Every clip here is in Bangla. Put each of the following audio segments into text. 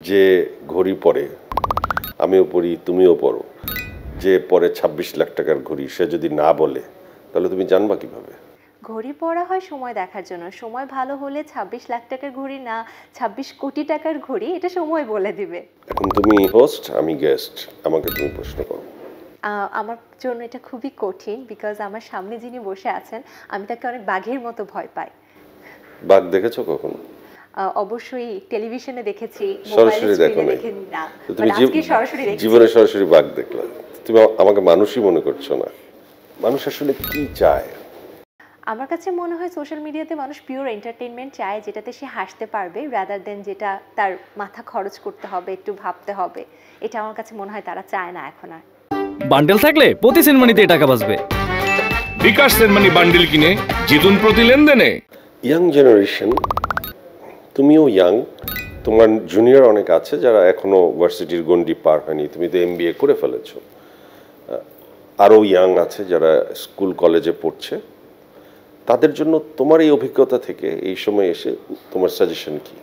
যে ঘড়ি পরে আমিও পড়ি তুমিও পড়ো, যে পরে ২৬ লাখ টাকার ঘড়ি সে যদি না বলে তাহলে তুমি জানবা কিভাবে? ঘড়ি পরা হয় সময় দেখার জন্য। সময় ভালো হলে ২৬ লাখ টাকার ঘড়ি না ২৬ কোটি টাকার ঘড়ি এটা সময় বলে দিবে। এখন তুমি হোস্ট, আমি গেস্ট, আমাকে তুমি প্রশ্ন করো। আমার জন্য এটা খুবই কঠিন বিকজ আমার সামনে যিনি বসে আছেন আমি তাকে অনেক বাঘের মতো ভয় পাই। বাঘ দেখেছো কখনো? অবশ্যই টেলিভিশনে দেখেছি, মোবাইলে সরাসরি দেখো স্ক্রিনে নাই? দেখেন না। তো তুমি মানে আজকে সরাসরি দেখেছি। জীবনে সরাসরি বাঘ দেখলা, তুমি আমাকে মানুষই মনে করছো না। মানুষ আসলে কি চায়? আমার কাছে মনে হয় সোশ্যাল মিডিয়াতে মানুষ পিওর এন্টারটেইনমেন্ট চায়, যেটাতে সে হাসতে পারবে রাদার দেন যেটা তার মাথা খরচ করতে হবে, একটু ভাবতে হবে। এটা আমার কাছে মনে হয় তারা চায় না এখন আর। বান্ডেল থাকলে প্রতি সেনমানিতে টাকা বাঁচবে। বিকাশ সেনমানি বান্ডেল কিনে জিতুন প্রতি লেনদেনে। ইয়াং জেনারেশন, তুমিও ইয়াং, তোমার জুনিয়র অনেক আছে যারা এখনো ভার্সিটির গণ্ডি পার হয়নি, তুমি তো এমবিএ করে ফেলেছো। আরও ইয়াং আছে যারা স্কুল কলেজে পড়ছে, তাদের জন্য তোমার এই অভিজ্ঞতা থেকে এই সময় এসে তোমার সাজেশন কি?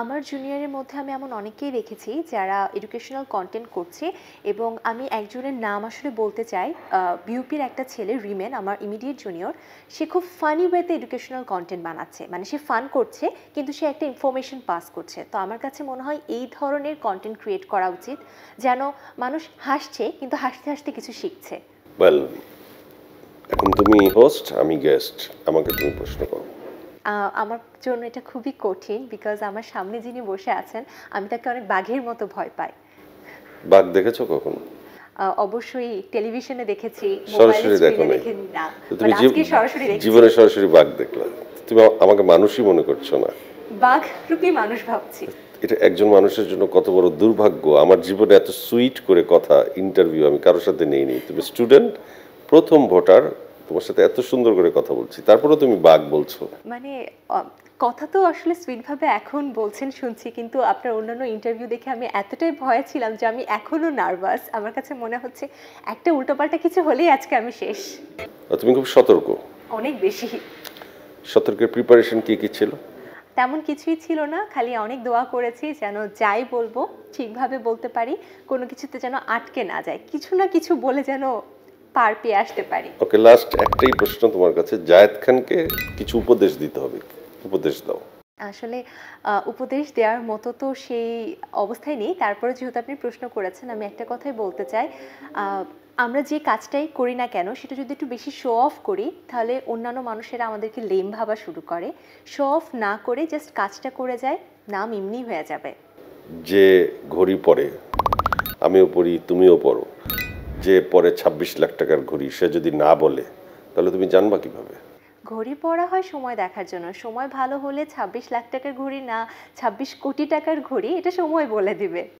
আমার জুনিয়রের মধ্যে আমি এমন অনেকেই রেখেছি যারা এডুকেশনাল কন্টেন্ট করছে, এবং আমি একজনের নাম আসলে বলতে চাই। বিউপির একটা ছেলে রিমেন, আমার ইমিডিয়েট জুনিয়র। সে খুব ফানি ওয়েতে এডুকেশনাল কন্টেন্ট বানাচ্ছে, মানে সে ফান করছে কিন্তু সে একটা ইনফরমেশন পাস করছে। তো আমার কাছে মনে হয় এই ধরনের কন্টেন্ট ক্রিয়েট করা উচিত, যেন মানুষ হাসছে কিন্তু হাসতে হাসতে কিছু শিখছে। ওয়েল, এখন তুমি হোস্ট, আমি গেস্ট, আমাকে তুমি প্রশ্ন করো। আমার জন্য এটা খুবই কঠিন বিকজ আমার সামনে যিনি বসে আছেন আমি তাকে অনেক বাঘের মতো ভয় পাই। বাঘ দেখেছো কখনো? অবশ্যই টেলিভিশনে দেখেছি, মোবাইলে সরাসরি দেখো স্ক্রিনে নাই? দেখেন না। তো তুমি আজকে সরাসরি দেখেছি। জীবনে সরাসরি বাঘ দেখলা, তুমি আমাকে মানুষই মনে করছো না। বাঘ রূপী মানুষ ভাবছি। এটা একজন মানুষের জন্য কত বড় দুর্ভাগ্য। আমার জীবনে এত সুইট করে কথা ইন্টারভিউ আমি কারোর সাথে নেইনি। তুমি স্টুডেন্ট, প্রথম ভোটার, তোমার সাথে এত সুন্দর করে কথা বলছি, তারপরেও তুমি বাঘ বলছো। মানে কথা তো আসলে সুইটভাবে এখন বলছেন শুনছি, কিন্তু আপনার অন্যান্য ইন্টারভিউ দেখে আমি এতটাই ভয়ে ছিলাম যে আমি এখনো নার্ভাস। আমার কাছে মনে হচ্ছে একটা উল্টোপাল্টা কিছু হলেই আজকে আমি শেষ। আর তুমি খুব সতর্ক। অনেক বেশি। সতর্কের প্রিপারেশন কি কি ছিল? তেমন কিছুই ছিল না, খালি অনেক দোয়া করেছি যেন যাই বলবো ঠিকভাবে বলতে পারি, কোনো কিছুতে যেন আটকে না যায়, কিছু না কিছু বলে যেন পার পেয়ে আসতে পারি। ওকে, লাস্ট একটাই প্রশ্ন তোমার কাছে, জায়েদ খানকে কিছু উপদেশ দিতে হবে, উপদেশ দাও। আসলে উপদেশ দেওয়ার মতো তো সেই অবস্থায় নেই, তারপরে যেহেতু আপনি প্রশ্ন করেছেন আমি একটা কথাই বলতে চাই। আমরা যে কাজটাই করি না কেন সেটা যদি একটু বেশি শো অফ করি তাহলে অন্যান্য মানুষেরা আমাদেরকে লেম ভাবা শুরু করে। শো অফ না করে জাস্ট কাজটা করে যায়, নাম এমনি হয়ে যাবে। যে ঘড়ি পরে আমিও পড়ি তুমিও পড়ো, যে পরে ২৬ লাখ টাকার ঘড়ি সে যদি না বলে তাহলে তুমি জানবা কিভাবে? ঘড়ি পরা হয় সময় দেখার জন্য। সময় ভালো হলে ২৬ লাখ টাকার ঘড়ি না ২৬ কোটি টাকার ঘড়ি এটা সময় বলে দিবে।